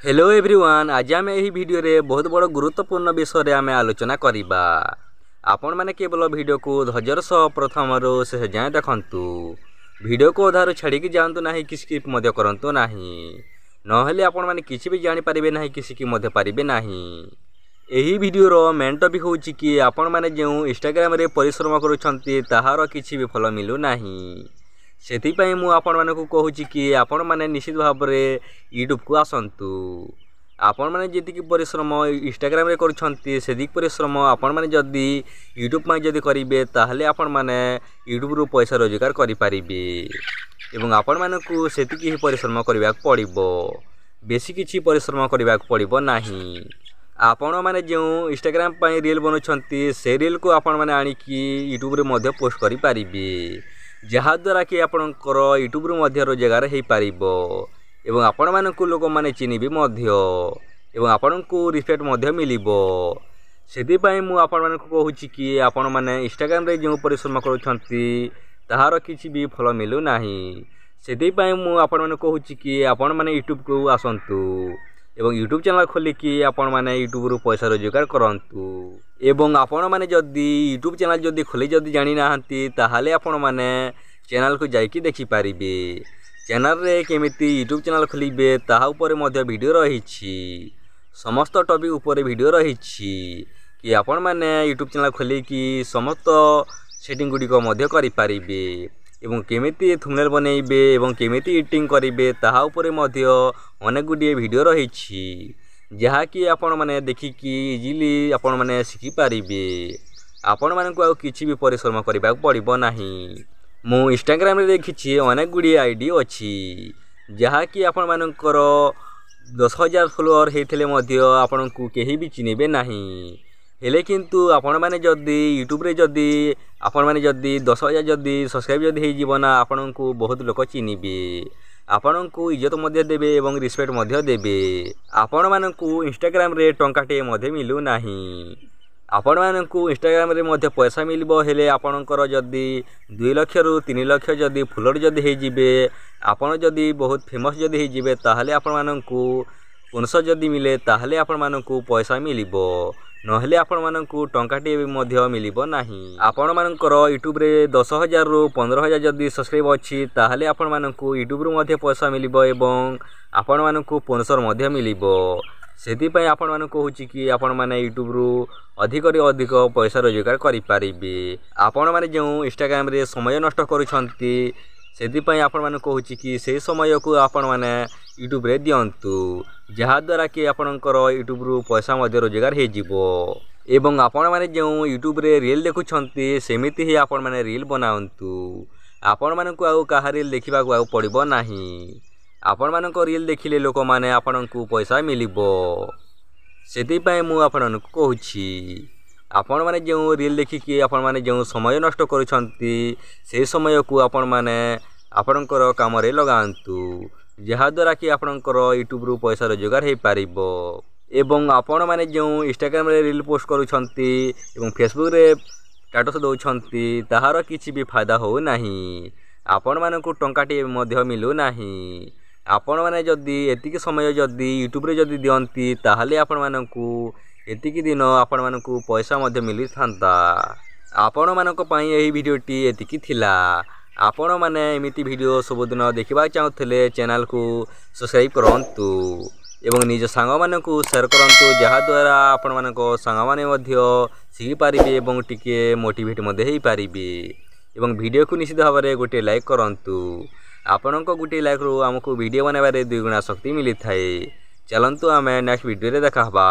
Hello everyone, आज आम यही वीडियो रे बहुत बड़ गुरुत्वपूर्ण विषय आम आलोचना करवा। आपण मैंने केवल वीडियो को धैर्यर सह प्रथम शेष जाए देखु। वीडियो को अधार छाड़ी जातु ना कि स्किप करूँ ना, नहले आपण मैंने किसी भी जानीपारे ना कि शिखी पारे ना। यही वीडियोर मेन टॉपिक हूँ कि आपण मैंने जो इंस्टाग्राम रे परिश्रम करुँच किसी भी फल मिलू ना। से मु आपण मानक कहूँ कि आपण मैंने निश्चित भाव में यूट्यूब को आसतु। आपण मैंने जी परिश्रम इंस्टाग्राम रे करुँच से परिश्रम आपण मैंने जदि यूट्यूब में जदि करेंगे ताहले आपण मैंने यूट्यूब रु पैसा रोजगार करेंगे एवं आपण मानक से परिश्रम करने पड़ो। बेसी किसी परिश्रम करने पड़ो ना। आपण मैंने जो इंस्टाग्राम पर रील बनाऊँ से रील को आपण मैंने आणिकी यूट्यूब रे पोस्ट करेंगे, जहाद्वारा कि आपणकर यूट्यूब रोजगार हो पार एवं आपण मानक लोक मैंने चिन्हबे एवं आपण को रिस्पेक्ट मिल। से आपण मानक कहूँ कि आपण मैंने इंस्टाग्राम रे जो परिश्रम करुँच ताहार किसी भी फल मिलू ना। से आपण मानक कहूँ कि आपण मैंने यूट्यूब को आसतु एवं यूट्यूब चैनल खोलिकी आपण मैंने यूट्यूब रु पैसा रोजगार करंतु। एवं आपण मैंने जदि यूट्यूब चैनल जदि खोली जदि जानी नाहंती ताहाले आपण मैंने चैनल को जाइकी देखि पारिबे। चैनल रे केमिति यूट्यूब चैनल खोलिबे ताहा उपरे मध्ये वीडियो रहिछि, समस्त टॉपिक उपरे वीडियो रहिछि कि आपण मैंने यूट्यूब चैनल खोलिकी समस्त सेटिंग गुडी को मध्ये करि पारिबे एवं केमिति थंबनेल बनेइबे एवं केमिति एडिटिंग करिबे ताहा उपरे मध्ये अनेक गुडी वीडियो रहिछि, जहाँकि आपण मैंने देखिकी इजिली आपण मैंने शिखि पारिबे। आपण मानक आ किछि भी परिश्रम करबा पड़िबो नाही। मु इंस्टाग्राम रे देखिछि अनेक गुडी आईडी अछि, जहाँकि आपण मानकर 10,000 फॉलोअर हेथिले मध्ये आपण को केही भी चिन्हबे नाही। हेले किंतु आपण माने जदि यूट्यूब रे जदि आपण माने जदि 10,000 जदि सब्सक्राइब जदि हे जीवना आपण को बहुत लोक चिन्हबे, आपण को इज्जत मध्ये देबे एवं रिस्पेक्ट मध्ये देबे। आपण मानकू इंस्टाग्राम रे टंकाटे मध्ये मिलू नाही। आपण मानकू इंस्टाग्राम रे मध्ये पैसा मिलबो, हेले आपणकर जदि 2 लाख रु 3 लाख जदि फॉलोअर जदि हे जिबे, आपण जदि बहुत फेमस जदि हे जिबे ताहले आपण मानकू 500 जदि मिले ताहले आपण मानकू पैसा मिलिबो, नहले आपण मानकू टंकाटे मध्ये मिलिबो नाही। आपण मानकर यूट्यूब रे 10,000 रु 15,000 जदि सब्सक्राइब अछि ताहले आपण मानकू यूट्यूब रु मध्ये पैसा मिलिबो एवं आपण मानकू 500 मध्ये मिलिबो। सेति पय आपण मानक कहूँ कि आपण माने यूट्यूब रु अधिक पैसा रोजगार करि पारिबे। आपण माने जो इंस्टाग्राम रे समय नष्ट करूछंती सेति पय आपण माने कहूँ कि से समय को आपण माने यूट्यूब रे दियंतु, जहाद्वारा कि आपणकर यूट्यूब रु पैसा मध्ये रोजगार हे जिवो। एवं आपण माने जो यूट्यूब रे रील देखुछंती सेमिति ही आपण माने रील बनाउंतु। आपण मानकू आउ कहा रील देखिबा को आउ पड़िबो नाही। आपण मानक रील देखिले लोक माने आपणकू पैसा मिलिबो। सेति पय मु आपणकू कहूछि आपण माने जो रील देखिकी आपण माने जो समय नष्ट करूछंती से समय को आपण माने आपणकर काम रे लगांतु, जहाद्वारा कि आपणकर यूट्यूब रु पैसा रोजगार हे पारिबो। एवं आपण माने जो इंस्टाग्राम रे रील पोस्ट करूछंती एवं फेसबुक रे स्टेटस दउछंती ताहार किछि भी फायदा हो नाही। आपण मानकू टंकाटे मध्ये मिलू नाही। आपण माने जदि एतिकी समय जदि यूट्यूब रे जदि दियंती ताहले आपण मानकू एतिकी दिन आपण मानकू पैसा मध्ये मिली थांता। आपण मानक पई एही वीडियोटी एतिकी थिला। आपण माने एमिति वीडियो सब दिन देखिबा चाहुथले चैनल को सब्सक्राइब करंतु एवं निज सांग मानकू शेयर करंतु, जहाद्वारा आपण मानक सांग माने मध्ये सिखि पारिबे एवं टिके मोटिवेट मध्ये हेई पारिबे। एवं वीडियो को निश्चित भाव में गोटे लाइक करंतु। आपणक गोटे लाइक रु आमको वीडियो बनाबारे 2 गुणा शक्ति मिली थाए। चलंतु आमे नेक्स्ट वीडियो रे देखा हबा।